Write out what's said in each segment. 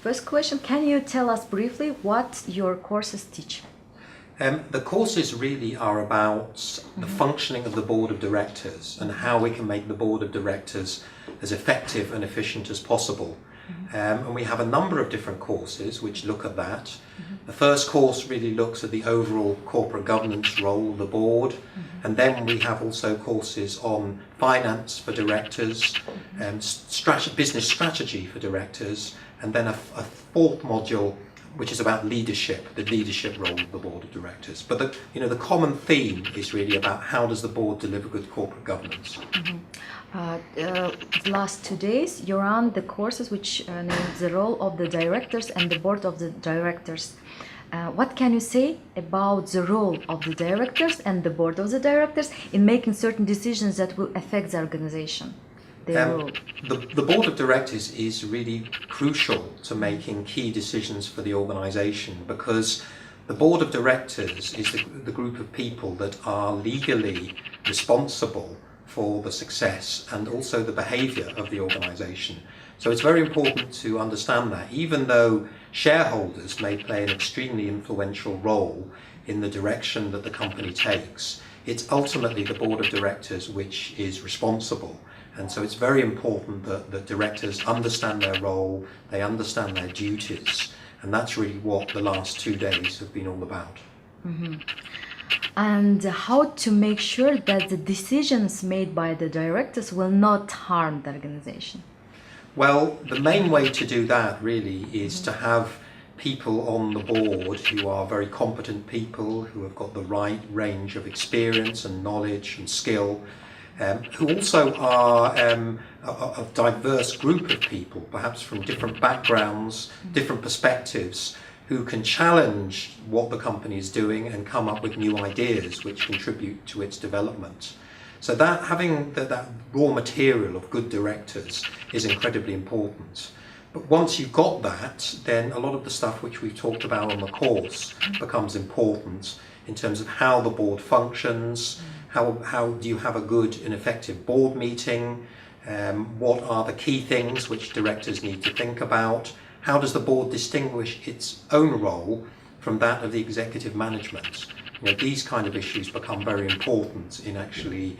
First question, can you tell us briefly what your courses teach? The courses really are about the functioning of the board of directors and how we can make the board of directors as effective and efficient as possible. And we have a number of different courses which look at that. The first course really looks at the overall corporate governance role of the board, and then we have also courses on finance for directors, business strategy for directors, and then a fourth module which is about leadership, the leadership role of the board of directors. But the common theme is really about how does the board deliver good corporate governance. The last 2 days you're on the courses which named the role of the directors and the board of the directors. What can you say about the role of the directors and the board of the directors in making certain decisions that will affect the organization? The board of directors is really crucial to making key decisions for the organization, because the board of directors is the group of people that are legally responsible for the success and also the behavior of the organization. So it's very important to understand that, even though shareholders may play an extremely influential role in the direction that the company takes, it's ultimately the board of directors which is responsible. And so it's very important that directors understand their role, they understand their duties, and that's really what the last 2 days have been all about. And how to make sure that the decisions made by the directors will not harm the organization? Well, the main way to do that really is to have people on the board who are very competent people, who have got the right range of experience and knowledge and skill, who also are a diverse group of people, perhaps from different backgrounds, different perspectives, who can challenge what the company is doing and come up with new ideas which contribute to its development. So that having that raw material of good directors is incredibly important. But once you've got that, then a lot of the stuff which we've talked about on the course becomes important in terms of how the board functions, how do you have a good and effective board meeting, what are the key things which directors need to think about, how does the board distinguish its own role from that of the executive management. These kind of issues become very important in actually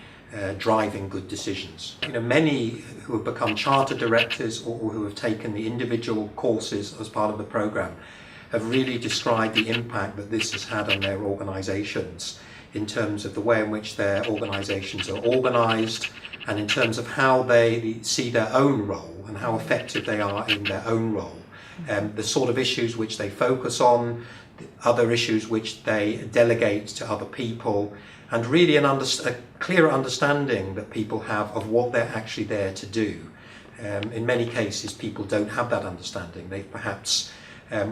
driving good decisions. Many who have become chartered directors or who have taken the individual courses as part of the program have really described the impact that this has had on their organizations in terms of the way in which their organizations are organized and in terms of how they see their own role and how effective they are in their own role. The sort of issues which they focus on, other issues which they delegate to other people, and really a clearer understanding that people have of what they're actually there to do. In many cases, people don't have that understanding. They've perhaps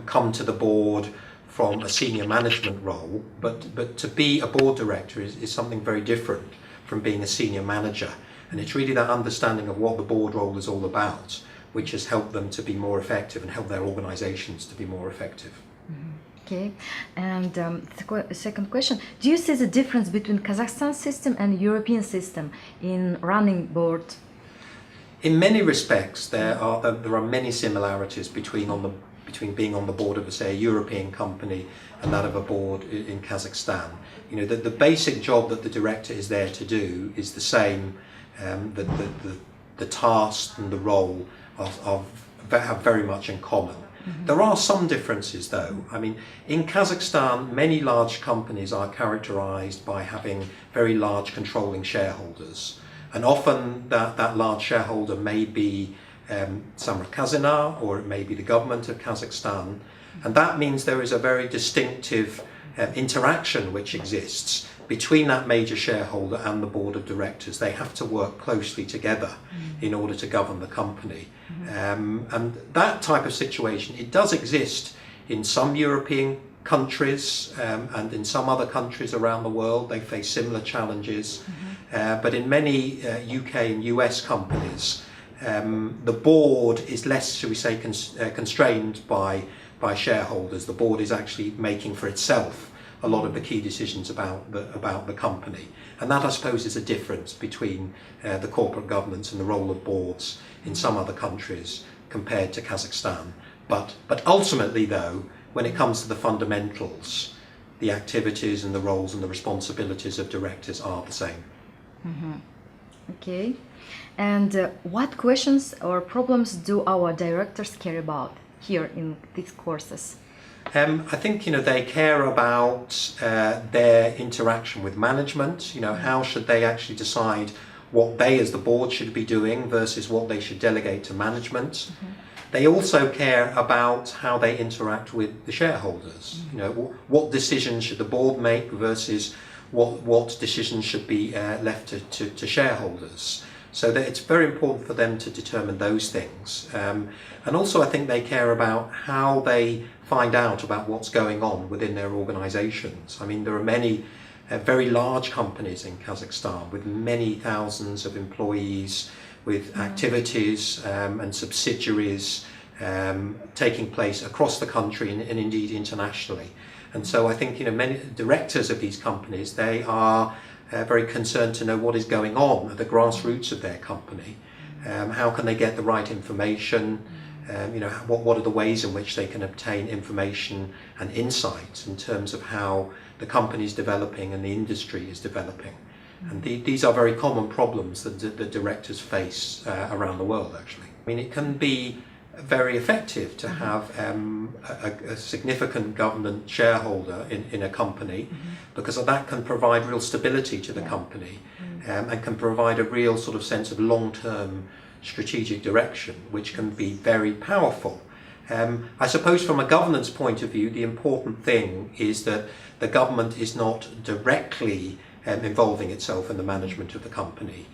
come to the board from a senior management role, but to be a board director is something very different from being a senior manager. And it's really that understanding of what the board role is all about which has helped them to be more effective and help their organizations to be more effective. Okay, and the second question, do you see the difference between Kazakhstan system and European system in running board? In many respects, there are many similarities between being on the board of, say, a European company and that of a board in Kazakhstan. The basic job that the director is there to do is the same. The task and the role have very much in common. There are some differences though. In Kazakhstan, many large companies are characterized by having very large controlling shareholders. And often that large shareholder may be Samruk-Казына, or it may be the government of Kazakhstan. And that means there is a very distinctive interaction which exists between that major shareholder and the board of directors. They have to work closely together in order to govern the company. And that type of situation, it does exist in some European countries and in some other countries around the world. They face similar challenges. But in many UK and US companies, the board is less, shall we say, constrained by shareholders. The board is actually making for itself a lot of the key decisions about the company. And that, I suppose, is a difference between the corporate governance and the role of boards in some other countries compared to Kazakhstan. But ultimately, though, when it comes to the fundamentals, the activities and the roles and the responsibilities of directors are the same. Okay. And what questions or problems do our directors care about here in these courses? I think they care about their interaction with management. How should they actually decide what they as the board should be doing versus what they should delegate to management. They also care about how they interact with the shareholders. What decisions should the board make versus what decisions should be left to shareholders. So that it's very important for them to determine those things. And also I think they care about how they find out about what's going on within their organizations. I mean, there are many very large companies in Kazakhstan with many thousands of employees, with activities and subsidiaries taking place across the country and indeed internationally. And so I think many directors of these companies, they are very concerned to know what is going on at the grassroots of their company. How can they get the right information? What are the ways in which they can obtain information and insights in terms of how the company is developing and the industry is developing. And these are very common problems that the directors face around the world, actually. I mean, it can be very effective to have a significant government shareholder in a company because that can provide real stability to the company and can provide a real sort of sense of long-term strategic direction, which can be very powerful. I suppose from a governance point of view, the important thing is that the government is not directly involving itself in the management of the company.